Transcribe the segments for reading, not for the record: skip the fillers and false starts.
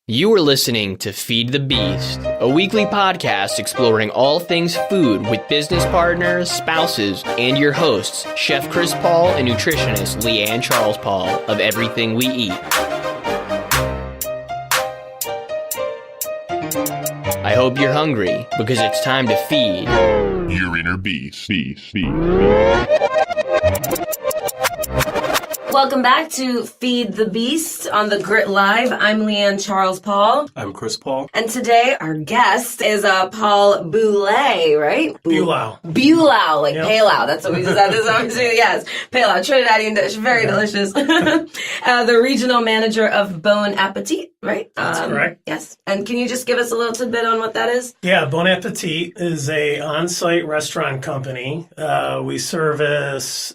You are listening to Feed the Beast, a weekly podcast exploring all things food with business partners, spouses, and your hosts, Chef Chris Paul and nutritionist Leigh-Ann Charles Paul of Everything We Eat. I hope you're hungry, because it's time to feed your inner beast. Welcome back to Feed the Beast on the Grit Live. I'm Leigh-Ann Charles Paul. I'm Chris Paul. And today our guest is Paul Bulau, right? Bulau, like yep. Palau. That's what we just said. This is obviously, yes. Palau, Trinidadian dish. Very delicious. The regional manager of Bon Appétit, right? That's correct. Yes. And can you just give us a little tidbit on what that is? Yeah, Bon Appétit is a on-site restaurant company. We service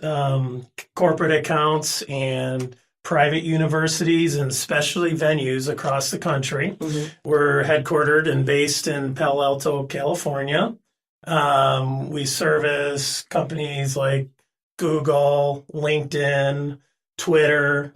corporate accounts and private universities and specialty venues across the country. Mm-hmm. We're headquartered and based in Palo Alto, California. We service companies like Google, LinkedIn, Twitter.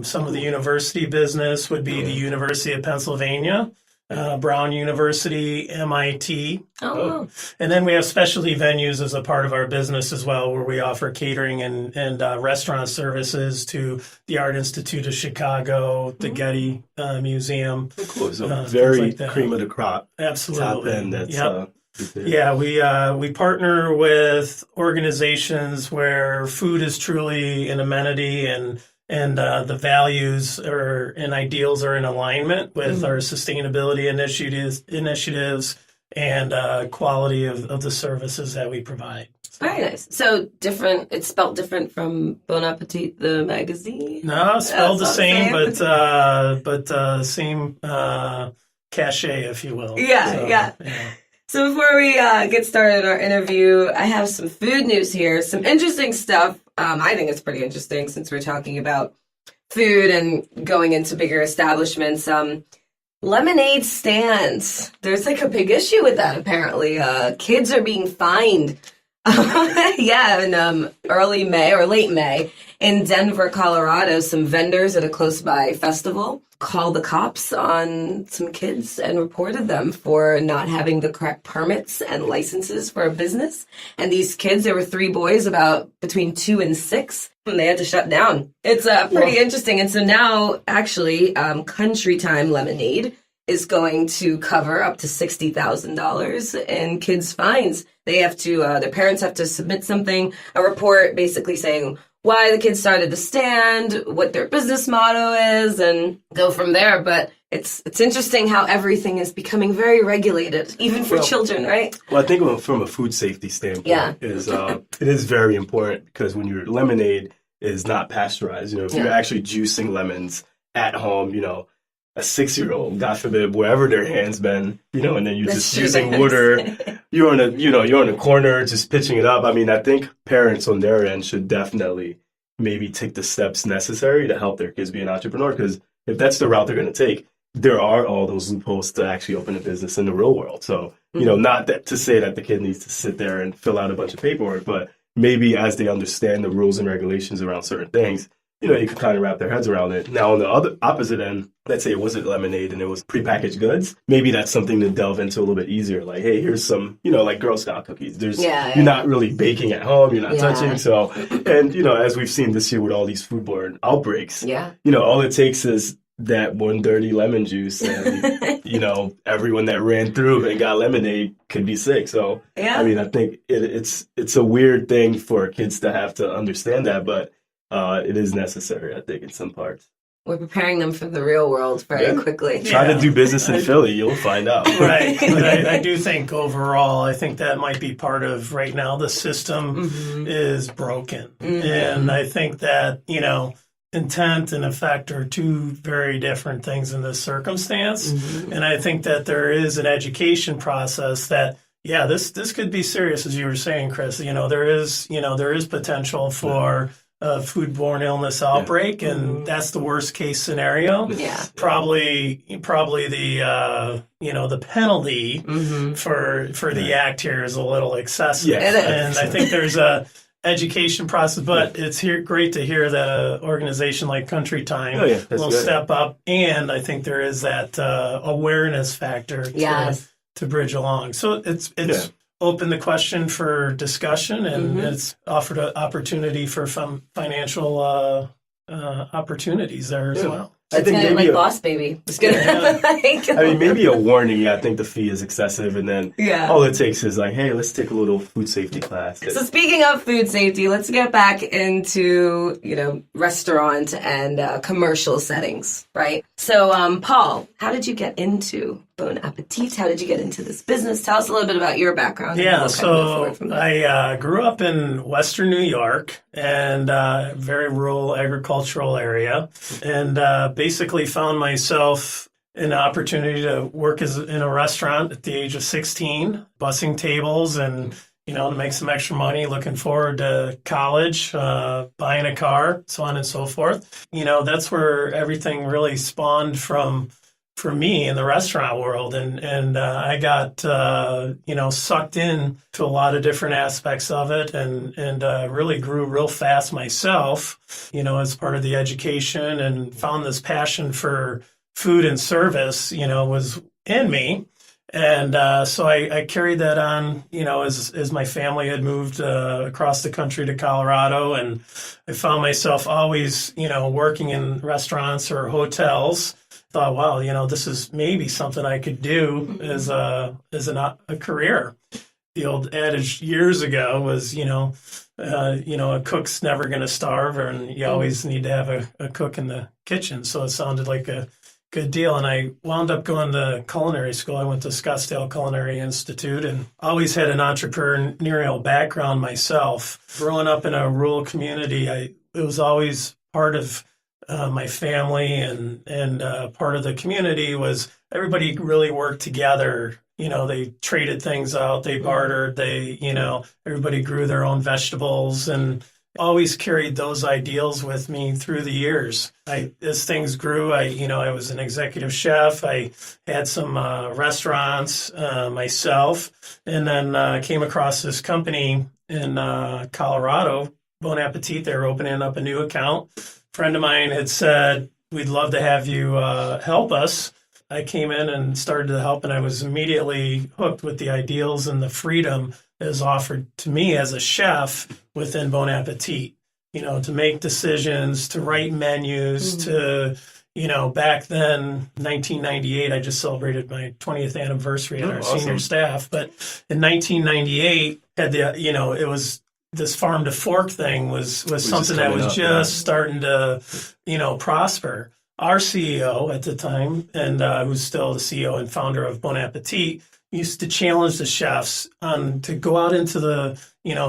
Some of the university business would be the University of Pennsylvania, Brown University, MIT. Oh. And then we have specialty venues as a part of our business as well, where we offer catering and restaurant services to the Art Institute of Chicago, the Getty Museum. Cool. So very like cream of the crop. Absolutely. Top end. That's, yep. Yeah, we partner with organizations where food is truly an amenity and the values and ideals are in alignment with our sustainability initiatives and quality of the services that we provide. Very nice. So different. It's spelled different from Bon Appetit, the magazine. No, spelled the same, but same cachet, if you will. Yeah. So before we get started our interview, I have some food news here, some interesting stuff. I think it's pretty interesting since we're talking about food and going into bigger establishments. Lemonade stands. There's like a big issue with that, apparently. Kids are being fined. In early May or late May in Denver, Colorado, some vendors at a close by festival called the cops on some kids and reported them for not having the correct permits and licenses for a business. And these kids, there were 3 boys about between 2 and 6, and they had to shut down. It's pretty interesting. And so now, actually, Country Time Lemonade is going to cover up to $60,000 in kids' fines. They have to, their parents have to submit a report basically saying why the kids started the stand, what their business motto is, and go from there. But it's interesting how everything is becoming very regulated, even for children, right? Well, I think from a food safety standpoint, it is very important because when your lemonade is not pasteurized, if you're actually juicing lemons at home, a 6-year-old, God forbid, wherever their hand's been, and then you're just using water, you're on a corner just pitching it up. I mean, I think parents on their end should definitely maybe take the steps necessary to help their kids be an entrepreneur, because if that's the route they're going to take, there are all those loopholes to actually open a business in the real world. So, not that to say that the kid needs to sit there and fill out a bunch of paperwork, but maybe as they understand the rules and regulations around certain things, you can kind of wrap their heads around it. Now, on the other opposite end, let's say it wasn't lemonade and it was prepackaged goods. Maybe that's something to delve into a little bit easier. Like, hey, here's some, like Girl Scout cookies. You're not really baking at home. You're not touching. So, and, as we've seen this year with all these food-borne outbreaks, all it takes is that one dirty lemon juice and, everyone that ran through and got lemonade could be sick. So, I mean, I think it's a weird thing for kids to have to understand that, but it is necessary, I think, in some parts. We're preparing them for the real world very quickly. Try to do business in Philly, you'll find out. Right. But I do think overall, I think that might be part of right now the system is broken. And I think that, intent and effect are 2 very different things in this circumstance. And I think that there is an education process that, this could be serious, as you were saying, Chris. There is potential for a food-borne illness outbreak, and that's the worst case scenario. Yeah. Probably the the penalty for the act here is a little excessive. It is. And I think there's a education process, but it's great to hear that an organization like Country Time will good. step up, and I think there is that awareness factor to bridge along. So it's opened the question for discussion, and it's offered an opportunity for some financial opportunities there as well. I think maybe Boss Baby. Just gonna I mean, maybe a warning. Yeah, I think the fee is excessive, and then all it takes is like, hey, let's take a little food safety class. So speaking of food safety, let's get back into restaurant and commercial settings, right? So, Paul, how did you get into Bon Appetit? How did you get into this business? Tell us a little bit about your background. Yeah, so I grew up in Western New York, and very rural agricultural area, and basically found myself an opportunity to work in a restaurant at the age of 16, bussing tables and, to make some extra money, looking forward to college, buying a car, so on and so forth. That's where everything really spawned for me in the restaurant world. And I got, sucked in to a lot of different aspects of it and really grew real fast myself, as part of the education, and found this passion for food and service, was in me. And so I carried that on, as my family had moved across the country to Colorado, and I found myself always, working in restaurants or hotels. Thought, wow, this is maybe something I could do as a career. The old adage years ago was, a cook's never going to starve, and you always need to have a cook in the kitchen. So it sounded like a good deal. And I wound up going to culinary school. I went to Scottsdale Culinary Institute and always had an entrepreneurial background myself. Growing up in a rural community, it was always part of my family and part of the community was everybody really worked together. They traded things out, they bartered, everybody grew their own vegetables, and always carried those ideals with me through the years. As things grew, I was an executive chef. I had some restaurants myself, and then came across this company in Colorado, Bon Appetit. They were opening up a new account. Friend of mine had said, we'd love to have you help us. I came in and started to help, and I was immediately hooked with the ideals and the freedom that is offered to me as a chef within Bon Appetit, to make decisions, to write menus, to, back then, 1998, I just celebrated my 20th anniversary at our senior staff. But in 1998, it was, this farm to fork thing was something that was just starting to, prosper. Our CEO at the time, and who's still the CEO and founder of Bon Appetit, used to challenge the chefs to go out into the,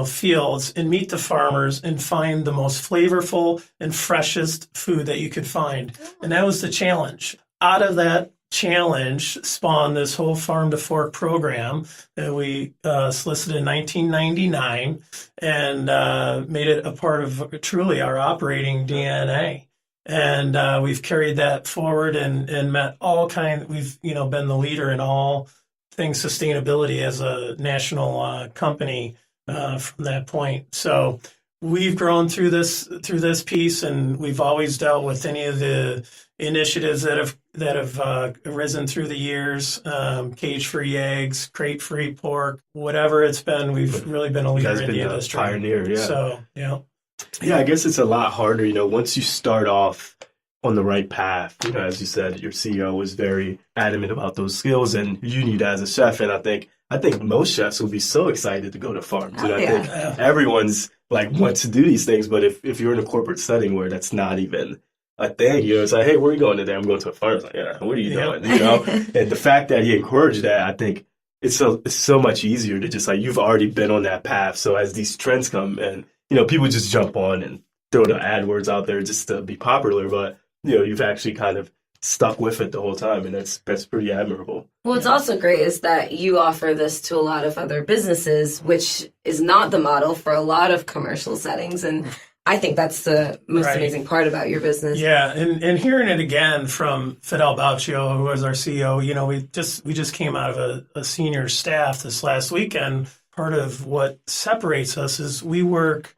fields and meet the farmers and find the most flavorful and freshest food that you could find. And that was the challenge. Out of that challenge spawned this whole farm to fork program that we solicited in 1999 and made it a part of truly our operating DNA. And we've carried that forward and met all kinds. We've been the leader in all things sustainability as a national company from that point. So we've grown through this piece, and we've always dealt with any of the initiatives that have arisen through the years, cage-free eggs, crate-free pork, whatever it's been. We've really been a leader in the industry. Pioneer, yeah. So, Yeah, I guess it's a lot harder, once you start off on the right path. As you said, your CEO was very adamant about those skills, and you need as a chef. And I think most chefs will be so excited to go to farms. I think everyone's wants to do these things, but if you're in a corporate setting where that's not even a thing, it's like, hey, where are you going today? I'm going to a farm. It's like, yeah, what are you doing? And the fact that he encouraged that, I think it's so much easier to just you've already been on that path. So as these trends come and people just jump on and throw the AdWords out there just to be popular, but you've actually kind of stuck with it the whole time, and that's pretty admirable. What's also great is that you offer this to a lot of other businesses, which is not the model for a lot of commercial settings, and I think that's the most amazing part about your business. Yeah, and hearing it again from Fidel Baccio, who was our CEO, we just came out of a senior staff this last weekend. Part of what separates us is we work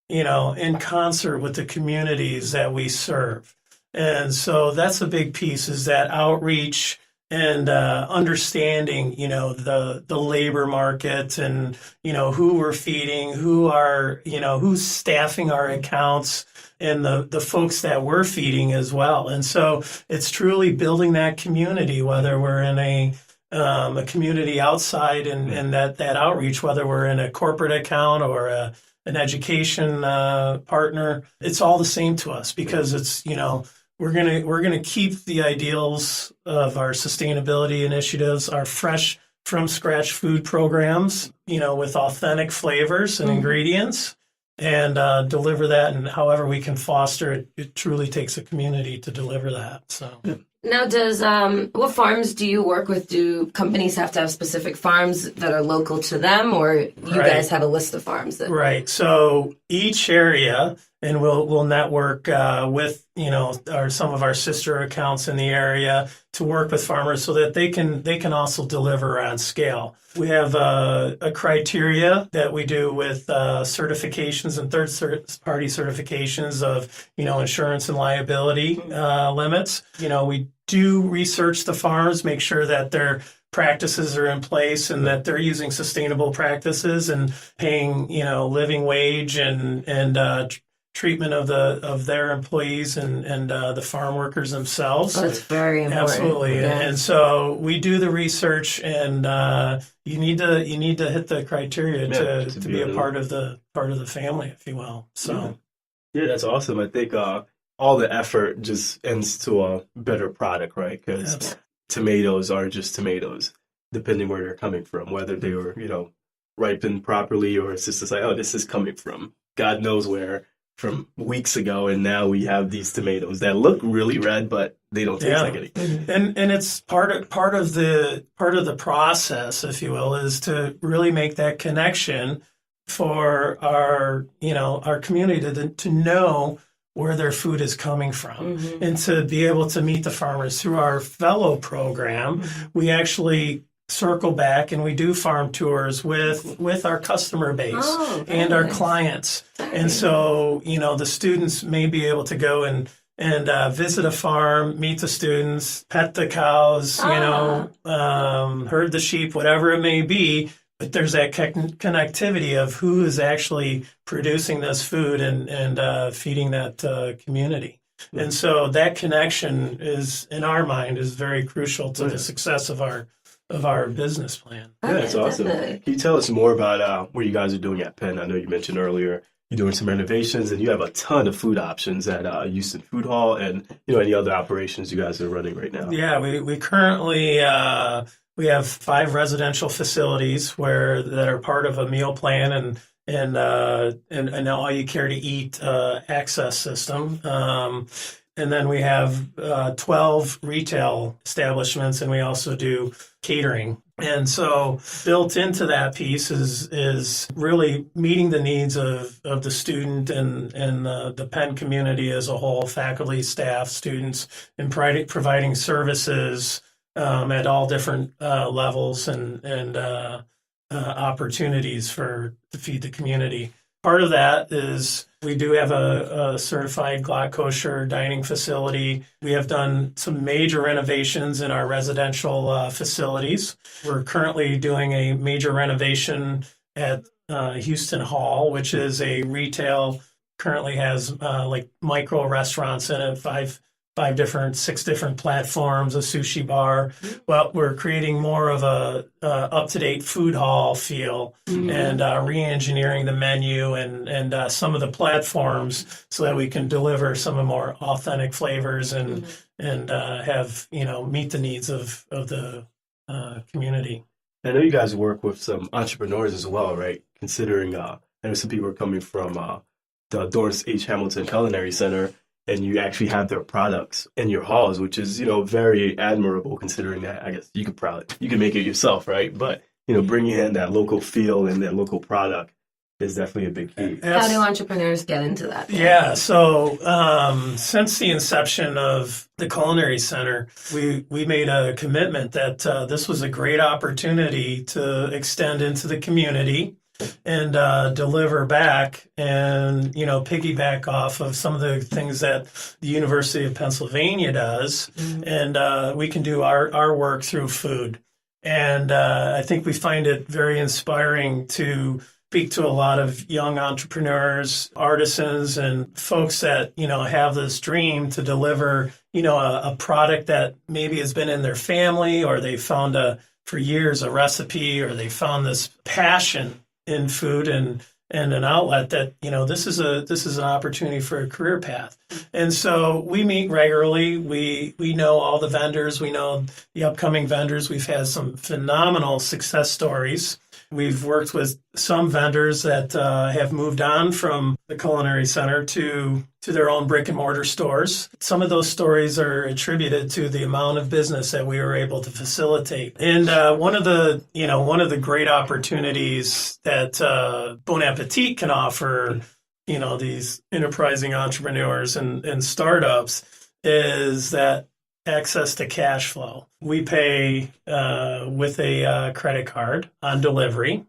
in concert with the communities that we serve. And so that's a big piece, is that outreach and understanding, the labor market and, who we're feeding, who's staffing our accounts, and the folks that we're feeding as well. And so it's truly building that community, whether we're in a community outside and that outreach, whether we're in a corporate account or an education partner, it's all the same to us, because it's, we're gonna keep the ideals of our sustainability initiatives, our fresh from scratch food programs, with authentic flavors and ingredients, and deliver that. And however we can foster it, it truly takes a community to deliver that. So. Now, what farms do you work with? Do companies have to have specific farms that are local to them, or you guys have a list of farms? Right. So each area, and we'll network with some of our sister accounts in the area to work with farmers so that they can also deliver on scale. We have a criteria that we do with certifications and third-party certifications of insurance and liability limits. We do research the farms, make sure that their practices are in place and that they're using sustainable practices and paying living wage and treatment of their employees and the farm workers themselves. Oh, that's very important. Absolutely. Yeah. And so we do the research, and you need to hit the criteria to be a part of the family, if you will. So yeah, that's awesome. I think all the effort just ends to a better product, right? Because tomatoes aren't just tomatoes, depending where they're coming from, whether they were ripened properly, or it's just like, oh, this is coming from God knows where, from weeks ago, and now we have these tomatoes that look really red, but they don't taste like anything. And it's part of the process, if you will, is to really make that connection for our community to know where their food is coming from, and to be able to meet the farmers through our fellow program. We actually circle back and we do farm tours with our customer base and our clients. And so, the students may be able to go and visit a farm, meet the students, pet the cows, herd the sheep, whatever it may be. But there's that connectivity of who is actually producing this food and feeding that community. And so that connection is, in our mind, is very crucial to the success of our business plan. Yeah, that's awesome. Definitely. Can you tell us more about what you guys are doing at Penn? I know you mentioned earlier you're doing some renovations, and you have a ton of food options at Houston Food Hall, and any other operations you guys are running right now. Yeah, we currently we have 5 residential facilities that are part of a meal plan and an all you care to eat access system. And then we have 12 retail establishments, and we also do catering. And so built into that piece is really meeting the needs of the student and the Penn community as a whole, faculty, staff, students, and providing services at all different levels and opportunities to feed the community. Part of that is we do have a certified GLOT kosher dining facility. We have done some major renovations in our residential facilities. We're currently doing a major renovation at Houston Hall, which is a retail, currently has micro restaurants in it, 6 different platforms, a sushi bar. Well, we're creating more of a up-to-date food hall feel and re-engineering the menu and some of the platforms so that we can deliver some of more authentic flavors and have meet the needs of the community. I know you guys work with some entrepreneurs as well, right? Considering I know some people are coming from the Doris H. Hamilton Culinary Center, and you actually have their products in your halls, which is, very admirable considering that, I guess you can make it yourself, right? But, bringing in that local feel and that local product is definitely a big key. How do entrepreneurs get into that? Yeah, so since the inception of the Culinary Center, we made a commitment that this was a great opportunity to extend into the community and deliver back and, piggyback off of some of the things that the University of Pennsylvania does. And we can do our work through food. And I think we find it very inspiring to speak to a lot of young entrepreneurs, artisans, and folks that, have this dream to deliver, a product that maybe has been in their family, or they found for years a recipe, or they found this passion in food and an outlet that, this is an opportunity for a career path. And so we meet regularly. We know all the vendors. We know the upcoming vendors. We've had some phenomenal success stories. We've worked with some vendors that have moved on from the Culinary Center to their own brick and mortar stores. Some of those stories are attributed to the amount of business that we were able to facilitate. And one of the great opportunities that Bon Appétit can offer, these enterprising entrepreneurs and startups is that access to cash flow. We pay with a credit card on delivery,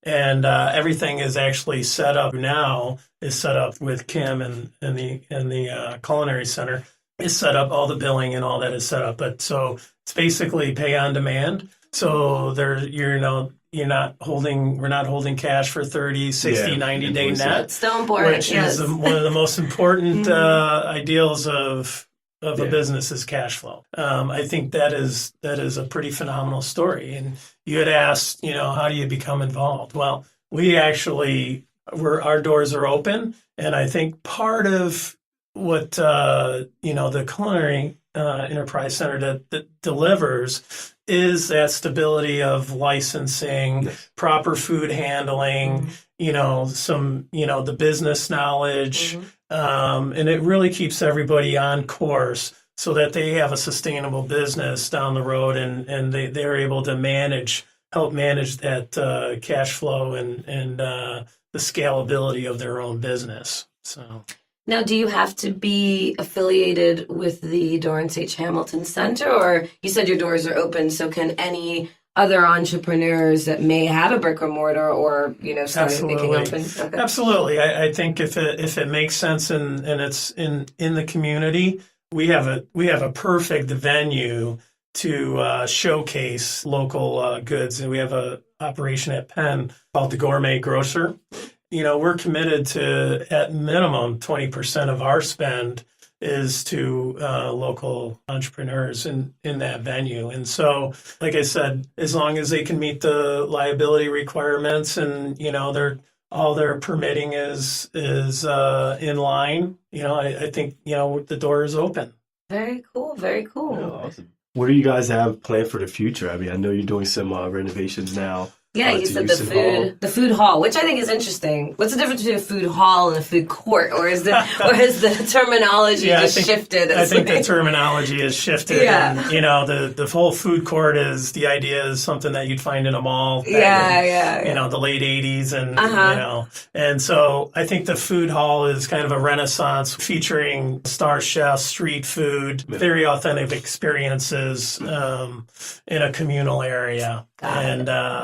and everything is actually set up now. Is set up with Kim and the Culinary Center. Is set up, all the billing and all that is set up. But so it's basically pay on demand. So we're not holding cash for 30, 60, 90-day net. It's so important, which is one of the most important ideals of a business is cash flow. I think that is a pretty phenomenal story. And you had asked, how do you become involved? Well, we actually, our doors are open. And I think part of what, the Culinary Enterprise Center that delivers is that stability of licensing, proper food handling, the business knowledge. And it really keeps everybody on course so that they have a sustainable business down the road, and they're able to help manage that cash flow and the scalability of their own business. So. Now, do you have to be affiliated with the Dorrance H. Hamilton Center, or you said your doors are open, so can any other entrepreneurs that may have a brick or mortar or, started making open? Okay. Absolutely. I think if it makes sense and it's in the community, we have a perfect venue to showcase local goods. And we have a operation at Penn called the Gourmet Grocer. We're committed to, at minimum, 20% of our spend is to local entrepreneurs in that venue. And so, like I said, as long as they can meet the liability requirements and, all their permitting is in line, I think, the door is open. Very cool. Very cool. Oh, awesome. What do you guys have planned for the future? I mean, I know you're doing some renovations now. Yeah, you said the food hall, which I think is interesting. What's the difference between a food hall and a food court, or is the terminology shifted? I think the terminology has shifted. Yeah. And, the whole food court the idea is something that you'd find in a mall. Yeah. The late 80s and and so I think the food hall is kind of a renaissance featuring star chefs, street food, very authentic experiences in a communal area.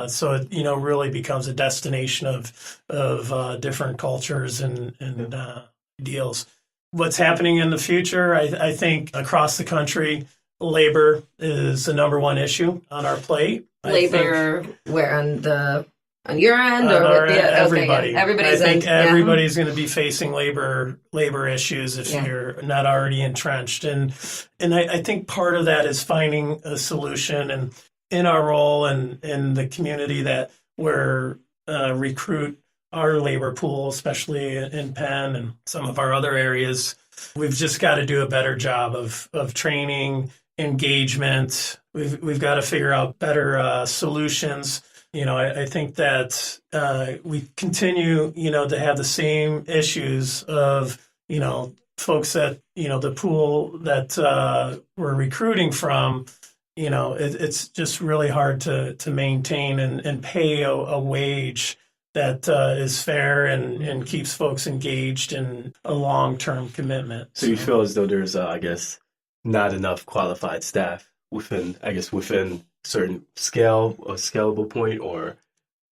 So it, really becomes a destination of different cultures and ideals. What's happening in the future, I think across the country, labor is the number one issue on our plate. Labor, where on your end or everybody? Okay, everybody's I think everybody's going to be facing labor issues if you're not already entrenched, and I think part of that is finding a solution and. In our role and in the community that we're recruit our labor pool, especially in Penn and some of our other areas, we've just got to do a better job of training, engagement. We've got to figure out better solutions. I think that we continue, to have the same issues of, folks that, the pool that we're recruiting from. It's just really hard to maintain and pay a wage that is fair and keeps folks engaged in a long-term commitment. So you feel as though there's, not enough qualified staff within certain scalable point, or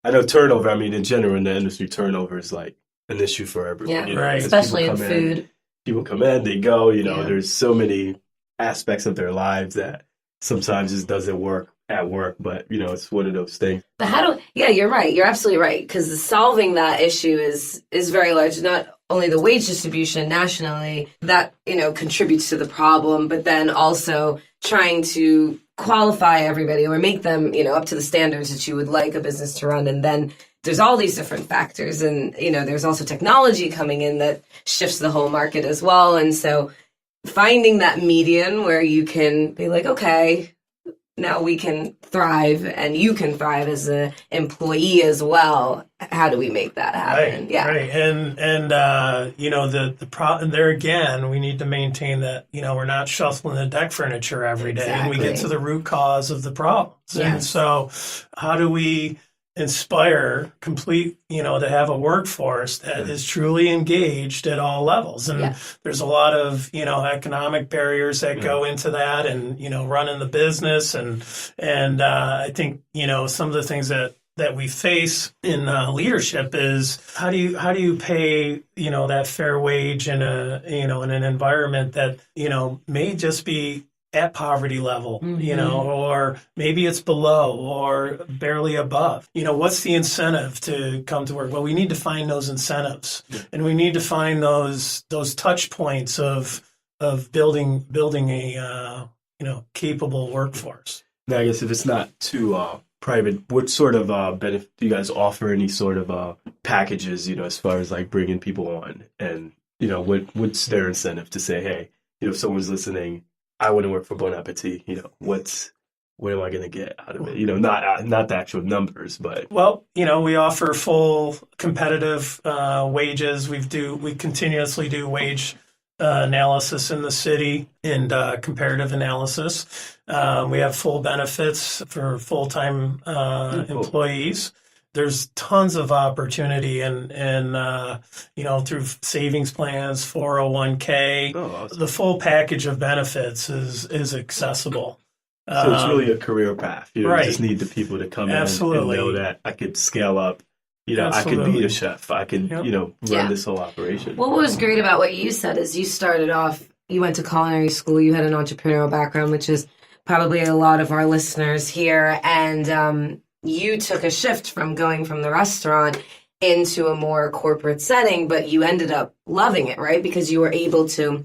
I know turnover, I mean, in general, in the industry, turnover is like an issue for everyone. Yeah, you know, right. Especially in food. People come in, they go, you know, Yeah. there's so many aspects of their lives that sometimes just doesn't work at work, but, you know, it's one of those things. But yeah, you're right. You're absolutely right. Because solving that issue is very large. Not only the wage distribution nationally, that, you know, contributes to the problem, but then also trying to qualify everybody or make them, you know, up to the standards that you would like a business to run. And then there's all these different factors. And, you know, there's also technology coming in that shifts the whole market as well. And so finding that median where you can be like, okay, now we can thrive and you can thrive as an employee as well. How do we make that happen? Right, Yeah. right. And you know, and there again, we need to maintain that, you know, we're not shuffling the deck furniture every day and we get Exactly. to the root cause of the problems. And Yes. so how do we inspire to have a workforce that is truly engaged at all levels? And Yeah. there's a lot of, you know, economic barriers that go into that and, you know, running the business. And I think, you know, some of the things that we face in leadership is how do you pay, you know, that fair wage in in an environment that, you know, may just be at poverty level, you know, or maybe it's below or barely above. You know, what's the incentive to come to work? Well, we need to find those incentives, and we need to find those touch points of building a capable workforce. Now, I guess if it's not too private, what sort of benefit do you guys offer? Any sort of packages, you know, as far as like bringing people on, and you know, what's their incentive to say, hey, you know, if someone's listening, I want to work for Bon Appétit, you know, what am I going to get out of it? You know, not the actual numbers, but. Well, you know, we offer full competitive wages. We continuously do wage analysis in the city and comparative analysis. We have full benefits for full-time employees. There's tons of opportunity and you know, through savings plans, 401k, Awesome. the full package of benefits is accessible. So it's really a career path. You know, right. You just need the people to come Absolutely. in and know that I could scale up. You know, Absolutely. I could be a chef. I could, Yep. you know, run Yeah. this whole operation. Well, what was great about what you said is you started off, you went to culinary school, you had an entrepreneurial background, which is probably a lot of our listeners here. And you took a shift from going from the restaurant into a more corporate setting, but you ended up loving it, right? Because you were able to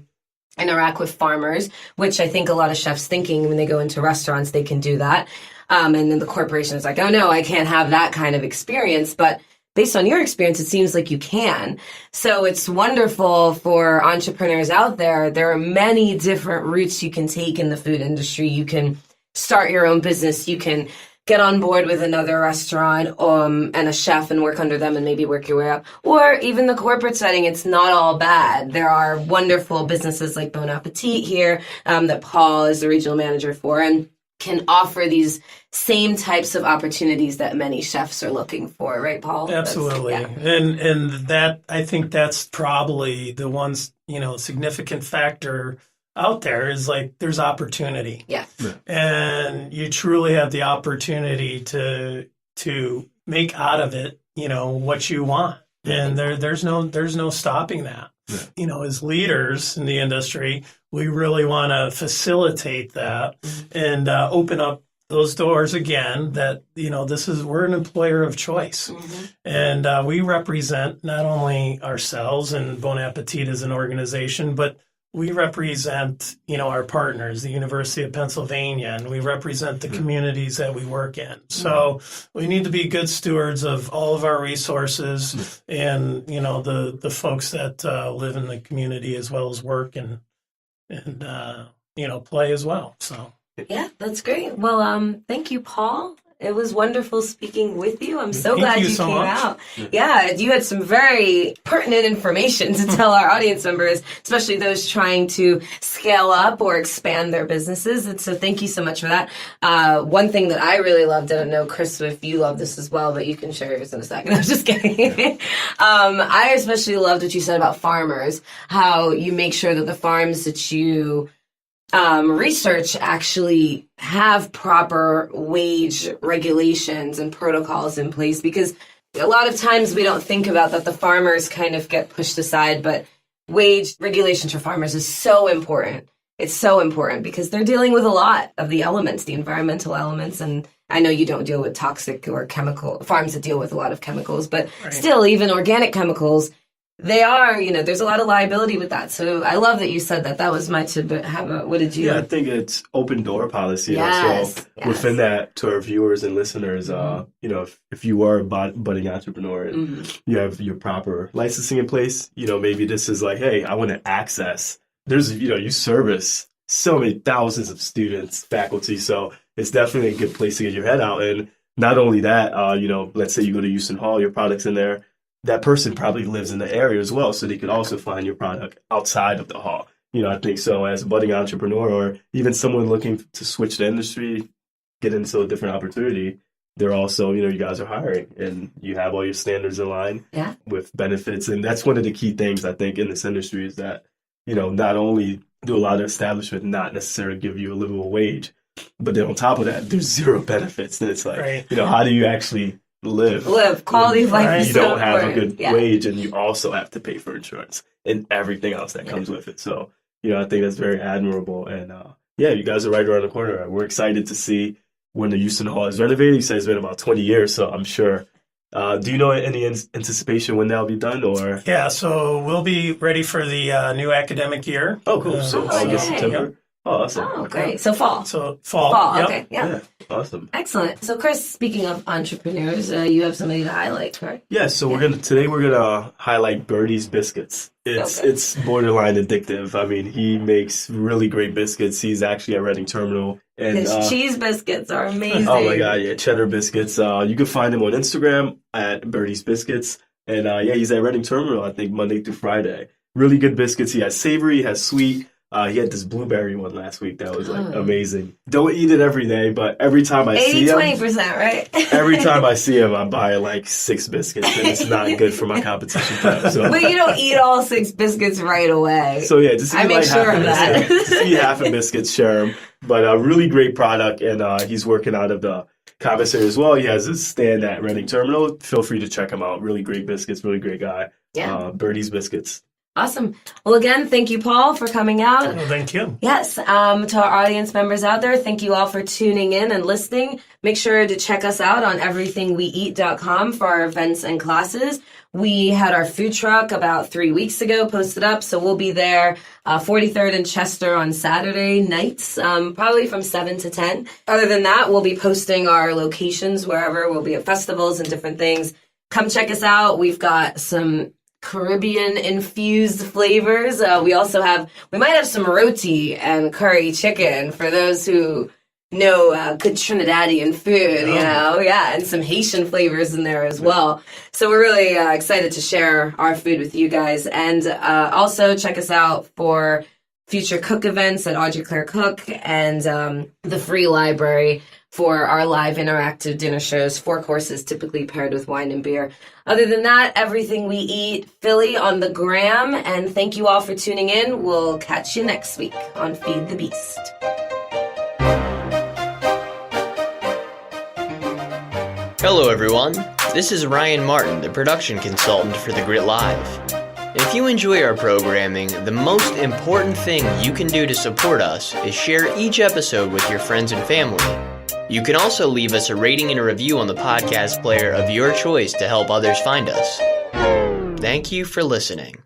interact with farmers, which I think a lot of chefs thinking when they go into restaurants, they can do that. And then the corporation is like, oh no, I can't have that kind of experience. But based on your experience, it seems like you can. So it's wonderful for entrepreneurs out there. There are many different routes you can take in the food industry. You can start your own business. You can get on board with another restaurant and a chef and work under them and maybe work your way up. Or even the corporate setting, it's not all bad. There are wonderful businesses like Bon Appetit here that Paul is the regional manager for and can offer these same types of opportunities that many chefs are looking for, right, Paul? Absolutely. And that, I think that's probably the one, you know, significant factor out there is like there's opportunity. Yeah. And you truly have the opportunity to make out of it, you know, what you want. And there's no stopping that. Yeah. You know, as leaders in the industry, we really want to facilitate that and open up those doors again that, you know, we're an employer of choice. And we represent not only ourselves and Bon Appetit as an organization, but we represent, you know, our partners, the University of Pennsylvania, and we represent the communities that we work in. So we need to be good stewards of all of our resources and, you know, the folks that live in the community as well as work and you know, play as well. So. Yeah, that's great. Well, thank you, Paul. It was wonderful speaking with you. I'm so glad you so came much. out. Yeah, you had some very pertinent information to tell our audience members, especially those trying to scale up or expand their businesses. And so thank you so much for that. One thing that I really loved, I don't know, Chris, if you love this as well, but you can share yours in a second. I'm just kidding. I especially loved what you said about farmers, how you make sure that the farms that you research actually have proper wage regulations and protocols in place, because a lot of times we don't think about that the farmers kind of get pushed aside, but wage regulations for farmers is so important. It's so important because they're dealing with a lot of the elements, the environmental elements. And I know you don't deal with toxic or chemical farms that deal with a lot of chemicals, but still, even organic chemicals, they are, there's a lot of liability with that. So I love that you said that. That was my tidbit. What did you? Yeah, I think it's open door policy. Yes, so within that, to our viewers and listeners, if you are a budding entrepreneur and you have your proper licensing in place, maybe this is like, hey, I want to access. There's, you service so many thousands of students, faculty. So it's definitely a good place to get your head out. And not only that, let's say you go to Houston Hall, your product's in there. That person probably lives in the area as well, so they could also find your product outside of the hall. I think so as a budding entrepreneur or even someone looking to switch the industry, get into a different opportunity, they're also, you guys are hiring and you have all your standards in line with benefits. And that's one of the key things I think in this industry is that, not only do a lot of establishments not necessarily give you a livable wage, but then on top of that, there's zero benefits. And it's like, how do you actually live quality of life? You don't have a good wage, and you also have to pay for insurance and everything else that comes with it. So, I think that's very admirable. And you guys are right around the corner. We're excited to see when the Houston Hall is renovated. You said it's been about 20 years, so I'm sure. Do you know any anticipation when that'll be done? Or so we'll be ready for the new academic year. Oh, cool. So August, September. Yep. Oh, awesome. Oh, great. So fall. Fall. Yep. Okay. Yeah. Awesome. Excellent. So, Chris, speaking of entrepreneurs, you have somebody to highlight, correct? Yeah. So we're gonna highlight Birdie's Biscuits. It's borderline addictive. I mean, he makes really great biscuits. He's actually at Reading Terminal, and his cheese biscuits are amazing. Oh my God, yeah, cheddar biscuits. You can find him on Instagram at Birdie's Biscuits, and he's at Reading Terminal. I think Monday through Friday. Really good biscuits. He has savory, he has sweet. He had this blueberry one last week that was amazing. Don't eat it every day, but every time I see him, 20%, right? every time I see him, I buy like 6 biscuits, and it's not good for my competition prep. So. But you don't eat all 6 biscuits right away. So just eat I make sure half of that. Just eat half a biscuit, share them. But a really great product, and he's working out of the commissary as well. He has his stand at Reading Terminal. Feel free to check him out. Really great biscuits, really great guy. Yeah. Birdie's Biscuits. Awesome. Well, again, thank you, Paul, for coming out. Well, thank you. Yes. To our audience members out there, thank you all for tuning in and listening. Make sure to check us out on everythingweeat.com for our events and classes. We had our food truck about 3 weeks ago posted up, so we'll be there 43rd and Chester on Saturday nights, probably from 7 to 10. Other than that, we'll be posting our locations wherever. We'll be at festivals and different things. Come check us out. We've got some Caribbean infused flavors. We might have some roti and curry chicken for those who know good Trinidadian food, and some Haitian flavors in there as well. So we're really excited to share our food with you guys. And also check us out for future cook events at Audrey Claire Cook and the free library for our live interactive dinner shows, 4 courses typically paired with wine and beer. Other than that, Everything We Eat Philly on the gram. And thank you all for tuning in. We'll catch you next week on Feed the Beast. Hello, everyone. This is Ryan Martin, the production consultant for The Grit Live. If you enjoy our programming, the most important thing you can do to support us is share each episode with your friends and family. You can also leave us a rating and a review on the podcast player of your choice to help others find us. Thank you for listening.